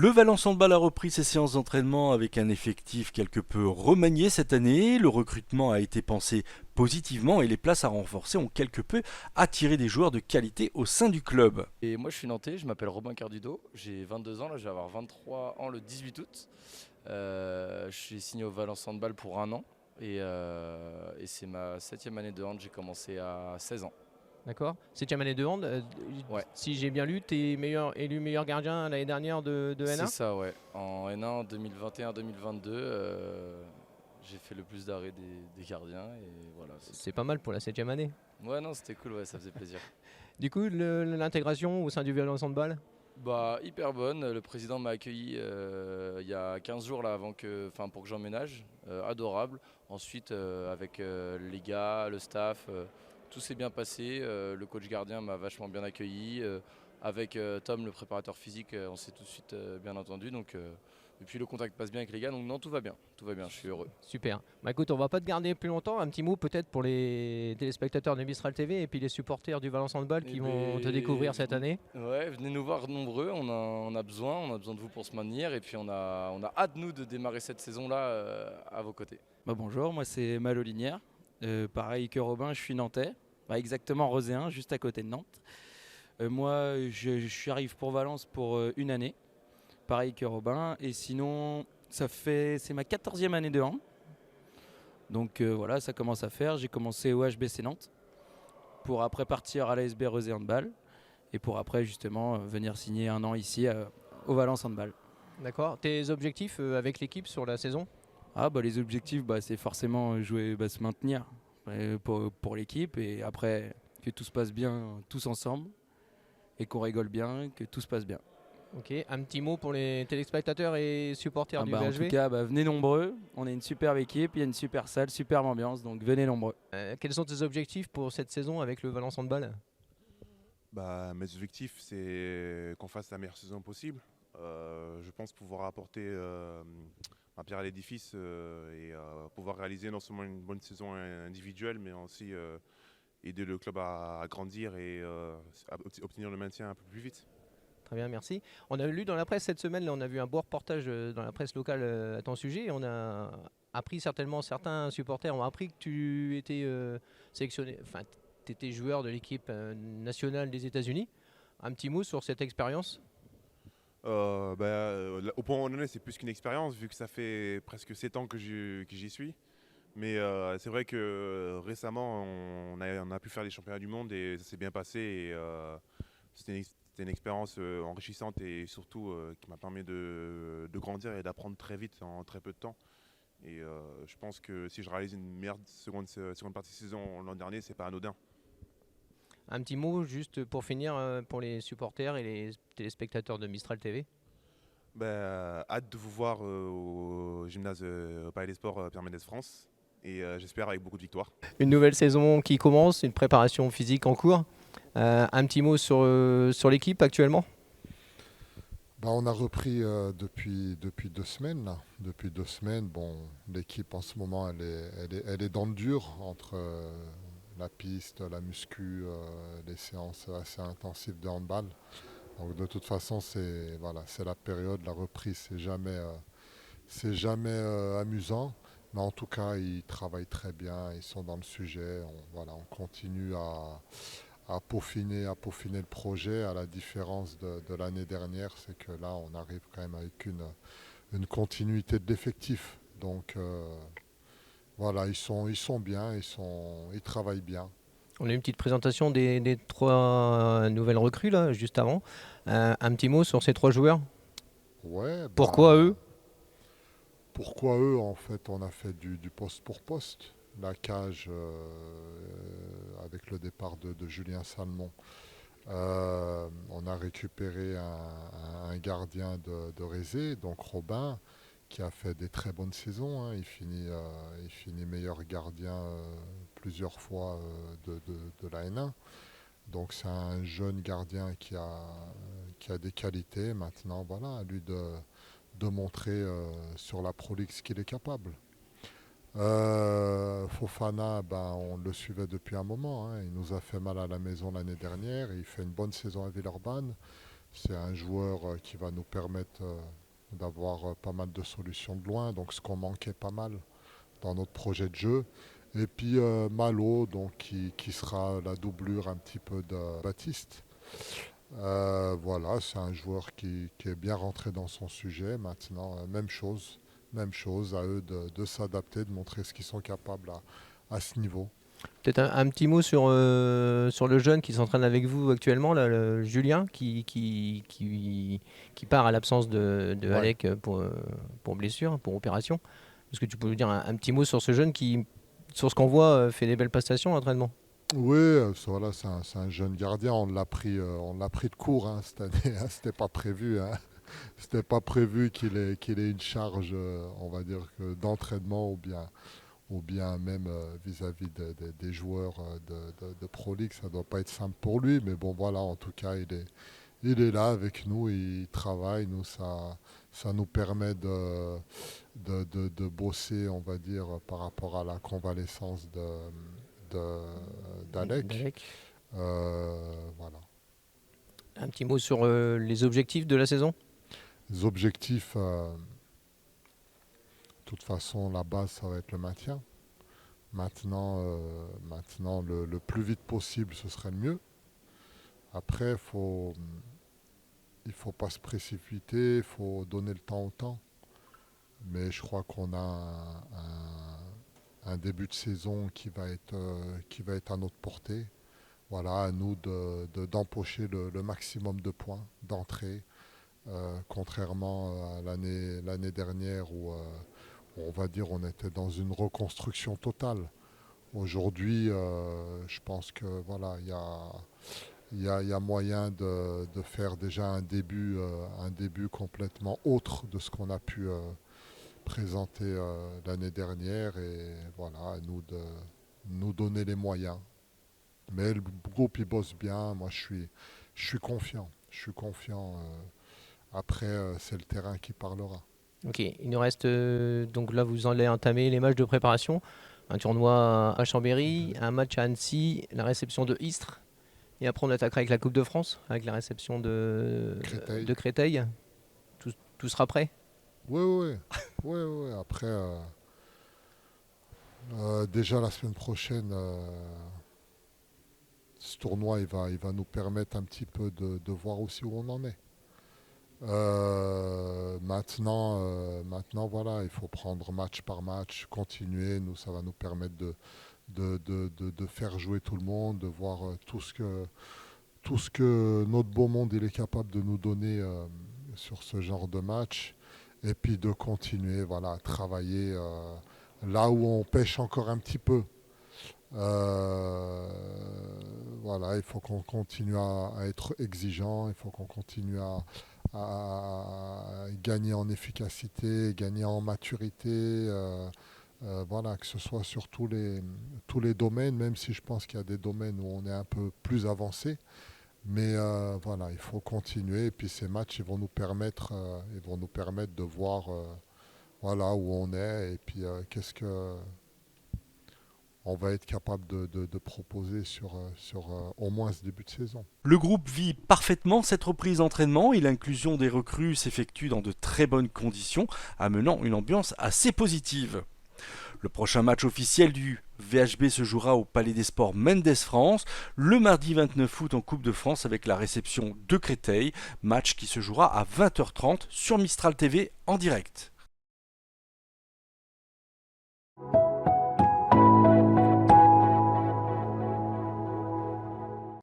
Le Valence Handball a repris ses séances d'entraînement avec un effectif quelque peu remanié cette année. Le recrutement a été pensé positivement et les places à renforcer ont quelque peu attiré des joueurs de qualité au sein du club. Et moi je suis nantais, je m'appelle Robin Cardudo, j'ai 22 ans, là je vais avoir 23 ans le 18 août. Je suis signé au Valence Handball pour un an et c'est ma septième année de hand, j'ai commencé à 16 ans. D'accord. Septième année de hand. Ouais, Si j'ai bien lu, tu es élu meilleur gardien l'année dernière de c'est N1. ça, ouais. En N1 2021-2022, j'ai fait le plus d'arrêts des gardiens et voilà, c'est tout. C'est pas mal pour la septième année. Ouais, non, c'était cool, ouais, ça faisait plaisir. Du coup, l'intégration au sein du Valence Handball. Bah, hyper bonne. Le président m'a accueilli il y a 15 jours là, pour que j'emménage. Adorable. Ensuite, avec les gars, le staff, tout s'est bien passé. Le coach gardien m'a vachement bien accueilli. Avec Tom, le préparateur physique, on s'est tout de suite bien entendu. Et puis le contact passe bien avec les gars. Donc non, tout va bien. Tout va bien, je suis heureux. Super. Bah écoute, on va pas te garder plus longtemps. Un petit mot peut-être pour les téléspectateurs de Mistral TV et puis les supporters du Valence Handball Eh qui vont te découvrir cette année. ouais, venez nous voir nombreux, on a besoin de vous pour se maintenir et puis on a hâte nous de démarrer cette saison-là à vos côtés. Bah bonjour, moi c'est Malo Linière. Pareil que Robin, je suis nantais, exactement Roséen, juste à côté de Nantes. Moi j'arrive pour Valence pour une année, pareil que Robin. Et sinon, c'est ma 14e année de hand. Donc voilà, ça commence à faire. J'ai commencé au HBC Nantes pour après partir à l'ASB Rosé Handball et pour après justement venir signer un an ici au Valence Handball. D'accord. Tes objectifs avec l'équipe sur la saison? Les objectifs, c'est forcément jouer, se maintenir pour l'équipe et après que tout se passe bien tous ensemble et qu'on rigole bien, que tout se passe bien. Ok. Un petit mot pour les téléspectateurs et supporters du En VHV. tout cas, venez nombreux. On est une superbe équipe, il y a une super salle, superbe ambiance, donc venez nombreux. Quels sont tes objectifs pour cette saison avec le Valence Handball? Mes objectifs, c'est qu'on fasse la meilleure saison possible. Je pense pouvoir apporter ma pierre à l'édifice et pouvoir réaliser non seulement une bonne saison individuelle, mais aussi aider le club à grandir et à obtenir le maintien un peu plus vite. Très bien, merci. On a lu dans la presse cette semaine, là, on a vu un beau reportage dans la presse locale à ton sujet. Et on a appris certainement, certains supporters ont appris que tu étais sélectionné, enfin, tu étais joueur de l'équipe nationale des États-Unis. Un petit mot sur cette expérience? Au point où on en est, c'est plus qu'une expérience, vu que ça fait presque 7 ans que j'y suis. Mais c'est vrai que récemment, on a pu faire les championnats du monde et ça s'est bien passé. Et, c'était une expérience enrichissante et surtout qui m'a permis de grandir et d'apprendre très vite en très peu de temps. Et je pense que si je réalise une meilleure seconde partie de saison l'an dernier, c'est pas anodin. Un petit mot juste pour finir pour les supporters et les téléspectateurs de Mistral TV. Hâte de vous voir au gymnase au Palais des Sports Pierre Mendès France et j'espère avec beaucoup de victoires. Une nouvelle saison qui commence, une préparation physique en cours. Un petit mot sur l'équipe actuellement? On a repris depuis 2 semaines. Là. Depuis 2 semaines, l'équipe en ce moment, elle est dans le dur entre la piste, la muscu, les séances assez intensives de handball. Donc de toute façon, c'est la période, la reprise, c'est jamais amusant. Mais en tout cas, ils travaillent très bien, ils sont dans le sujet. On continue à peaufiner le projet. À la différence de l'année dernière, c'est que là, on arrive quand même avec une continuité de l'effectif. Donc ils sont bien, ils travaillent bien. On a eu une petite présentation des trois nouvelles recrues là, juste avant. Un petit mot sur ces trois joueurs? Ouais, Pourquoi eux? Pourquoi eux? En fait, on a fait du poste pour poste. La cage avec le départ de Julien Salmon. On a récupéré un gardien de Rézé, donc Robin, qui a fait des très bonnes saisons. Hein. Il finit meilleur gardien plusieurs fois de la N1. Donc c'est un jeune gardien qui a des qualités. Maintenant, à lui de montrer sur la Pro League ce qu'il est capable. Fofana, on le suivait depuis un moment. Hein. Il nous a fait mal à la maison l'année dernière. Il fait une bonne saison à Villeurbanne. C'est un joueur qui va nous permettre d'avoir pas mal de solutions de loin, donc ce qu'on manquait pas mal dans notre projet de jeu. Et puis Malo, donc, qui sera la doublure un petit peu de Baptiste. Voilà, c'est un joueur qui est bien rentré dans son sujet. Maintenant, même chose à eux de s'adapter, de montrer ce qu'ils sont capables à ce niveau. Peut-être un petit mot sur le jeune qui s'entraîne avec vous actuellement, là, le Julien, qui part à l'absence de Ouais. Alec pour blessure, pour opération. Est-ce que tu peux nous dire un petit mot sur ce jeune qui, sur ce qu'on voit, fait des belles prestations à l'entraînement? Oui, voilà, c'est un jeune gardien. On l'a pris de court hein, cette année. Hein, c'était pas prévu. Hein. C'était pas prévu qu'il ait une charge, on va dire, d'entraînement ou bien même vis-à-vis des joueurs de Pro League. Ça doit pas être simple pour lui. Mais bon, voilà, en tout cas, il est là avec nous. Il travaille. Nous, ça nous permet de bosser, on va dire, par rapport à la convalescence d'Alec. D'Alec. Voilà. Un petit mot sur les objectifs de la saison? Les objectifs, de toute façon, la base, ça va être le maintien. Maintenant, le plus vite possible, ce serait le mieux. Après, il faut pas se précipiter, il faut donner le temps au temps. Mais je crois qu'on a un début de saison qui va être à notre portée. Voilà, à nous d'empocher le maximum de points d'entrée, contrairement à l'année dernière où on va dire on était dans une reconstruction totale. Aujourd'hui, je pense que voilà, il y a moyen de faire déjà un début complètement autre de ce qu'on a pu présenter l'année dernière et voilà, à nous de nous donner les moyens. Mais le groupe il bosse bien, moi je suis confiant. Je suis confiant. Après, c'est le terrain qui parlera. Ok, il nous reste donc là vous allez entamer les matchs de préparation, un tournoi à Chambéry, un match à Annecy, la réception de Istres, et après on attaquera avec la Coupe de France, avec la réception Créteil. de Créteil. Tout sera prêt? Oui. Après, déjà la semaine prochaine, ce tournoi il va nous permettre un petit peu de voir aussi où on en est. Maintenant, voilà, il faut prendre match par match, continuer. Nous, ça va nous permettre de faire jouer tout le monde, de voir tout ce que notre beau monde il est capable de nous donner sur ce genre de match. Et puis de continuer voilà, à travailler là où on pêche encore un petit peu. Voilà, il faut qu'on continue à être exigeant, il faut qu'on continue à gagner en efficacité, gagner en maturité, voilà, que ce soit sur tous les domaines, même si je pense qu'il y a des domaines où on est un peu plus avancé. Mais voilà, il faut continuer. Et puis ces matchs, ils vont nous permettre de voir voilà, où on est et puis qu'est-ce que on va être capable de proposer sur au moins ce début de saison. Le groupe vit parfaitement cette reprise d'entraînement et l'inclusion des recrues s'effectue dans de très bonnes conditions, amenant une ambiance assez positive. Le prochain match officiel du VHB se jouera au Palais des Sports Mendes France le mardi 29 août en Coupe de France avec la réception de Créteil, match qui se jouera à 20h30 sur Mistral TV en direct.